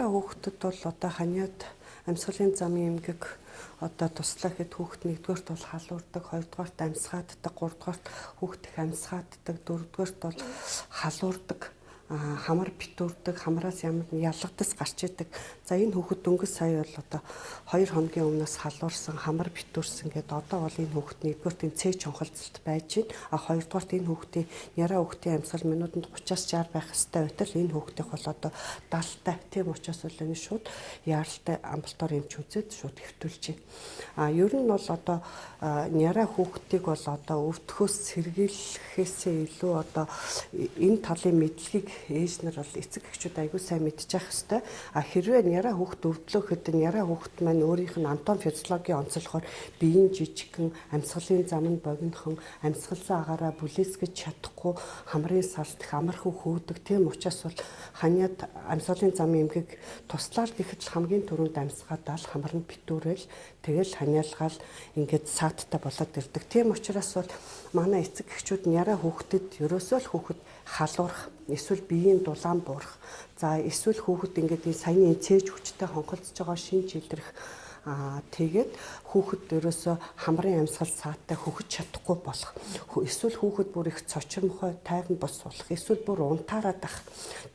хүүхдэд бол одоо ханиад амьсгалын замын эмгэг одоо туслаа гэхэд хүүхэд нэгдүгээрт бол халуурдаг, хоёрдугаарт амьсгааддаг, гуравдугаарт хүүхэд их амьсгааддаг, дөрөвдүгээрт бол халуурдаг, хамар битүүрдэг, хамраас ямар ялгадас гарч идэг. За энэ хүүхэд дөнгөж сая бол одоо 2 хоногийн өмнөөс халуурсан, хамар битүүрсэн гэдэг одоо бол энэ хүүхэд нэгдүгээрт энэ цээ чонхолцолт байж байна. Хоёрдугаарт энэ хүүхдийн яраа хүүхдийн амьсгал минутанд 30-аас 60 байх ёстой байтал энэ хүүхдийн бол одоо 70-тай. Тийм учраас бол энэ шууд яаралтай амбулатор эмч үзээд шууд хэвтүүлж байна. Ер нь бол одоо яраа хүүхдийг бол одоо өвдөхөөс сэргийлэхээсээ илүү одоо энэ талын мэдлэгийг ээж нар бол эцэг эхчүүд аягүй сайн мэдчих хэвээр. Хэрвээ яраа хүүхд өвдлөөхөд яраа хүүхд маань өөрийнх нь анатоми физиологийн онцлогоор биеийн жижигхэн амьсгалын зам нь богинохон амьсгалсан агаараа бүлээсгэж чадахгүй хамрын сард их амархан хөөдөг. Тийм учраас бол ханиад амьсгалын замын эмгэг туслаад гэхэд л хамгийн түрүүнд амьсгаадаа л хамар нь битүүрэл тэгэл ханиалгаал ингээд сааттай болоод ирдэг. Тийм учраас бол манай эцэг эхчүүд нь яраа хүүхдэд ерөөсөө л хүүхэд халуурах, эсвэл биеийн дулаан буурах, за эсвэл хүүхэд ингээд саяны цээж хүчтэй хонхолцож байгаа шинж илрэх, тэгээд хүүхэд ерөөсөө хамрын амьсгал сааттай хөгж чадахгүй болох. Эсвэл хүүхэд бүр их цочромхой тайван бос болох. Эсвэл бүр унтаараад ах.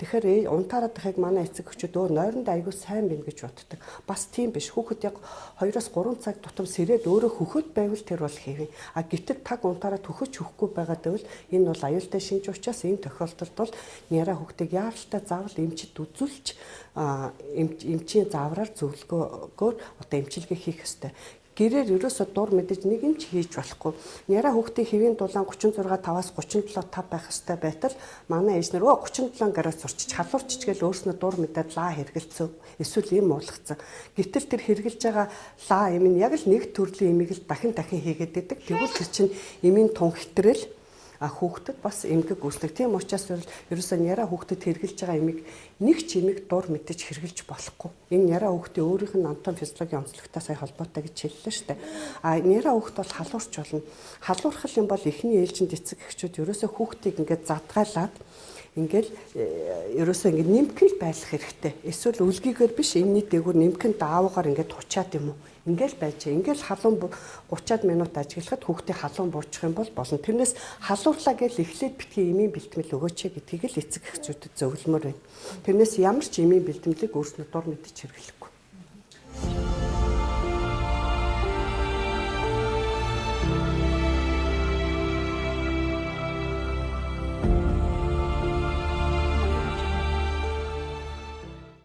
Тэгэхээр унтаараад ахыг манай эцэг эхчүүд нойронд аягүй сайн байна гэж боддог. Бас тийм биш. Хүүхэд яг 2-3 цаг тутам сэрээд өөрөө хөхөд байвал тэр бол хэвэн. Гэтэл таг унтаараад хөхөж хөхгүй байгаа гэвэл энэ бол аюултай шинж учраас энэ тохиолдолд бол няраа хүүхдийг яаралтай заавал эмчит үзүүлж эмчийн заавраар зөвлөгөөгөөр одоо эмчилгээ хийх ёстой. Гэрээр ерөөсө дур мэдээж нэг юм ч хийж болохгүй. Яраа хүүхдийн хэвийн дулаан 36-5-аас 37-5 байх ёстой байтал манай ээж нар 37 гараас сурчиж халуурчиж гэл өөрснөө дур мэдээд лаа хэргэлцөө. Эсвэл юм уулгацсан. Гэтэл тэр хэргэлж байгаа лаа юм нь яг л нэг төрлийн эмийг л дахин хийгээд идэг. Тэгвэл тэр чинь эмийн тун хэтрэл хүүхдэд бас эмгэг үүсдэг. Тийм учраас ерөөсөө яраа хүүхдэд хэрглэж байгаа эмийг нэг ч эмийг дур мэдэж хэрглэж болохгүй. Энэ яраа хүүхдийн өөрийнх нь анатоми физиологийн онцлогтой сая холбоотой гэж хэллээ шүү дээ. Яраа хүүхд бол халуурч болно. Халуурхал юм бол эхний ээлжинд эцэг эхчүүд ерөөсөө хүүхдийг ингээд задгайлаад ингээл ерөөсөө ингээд нимхэн байлах хэрэгтэй. Эсвэл үлгийгээр биш энэний дээгүүр нимхэн даавуугаар ингээд хучаад юм уу? Ингээл байж. Ингээл халуун 30-аад минут ажиглахад хүүхдээ халуун буурчих юм бол болно. Тэрнээс халуурлаа гэж эхлээд битгий эмийн бэлтгэл өгөөч гэдгийг л эцэг эхчүүдэд зөвлөмөр байна. Тэрнээс ямар ч эмийн бэлтгэлийг өөрснөө дур мэдэж хэрэглэхгүй.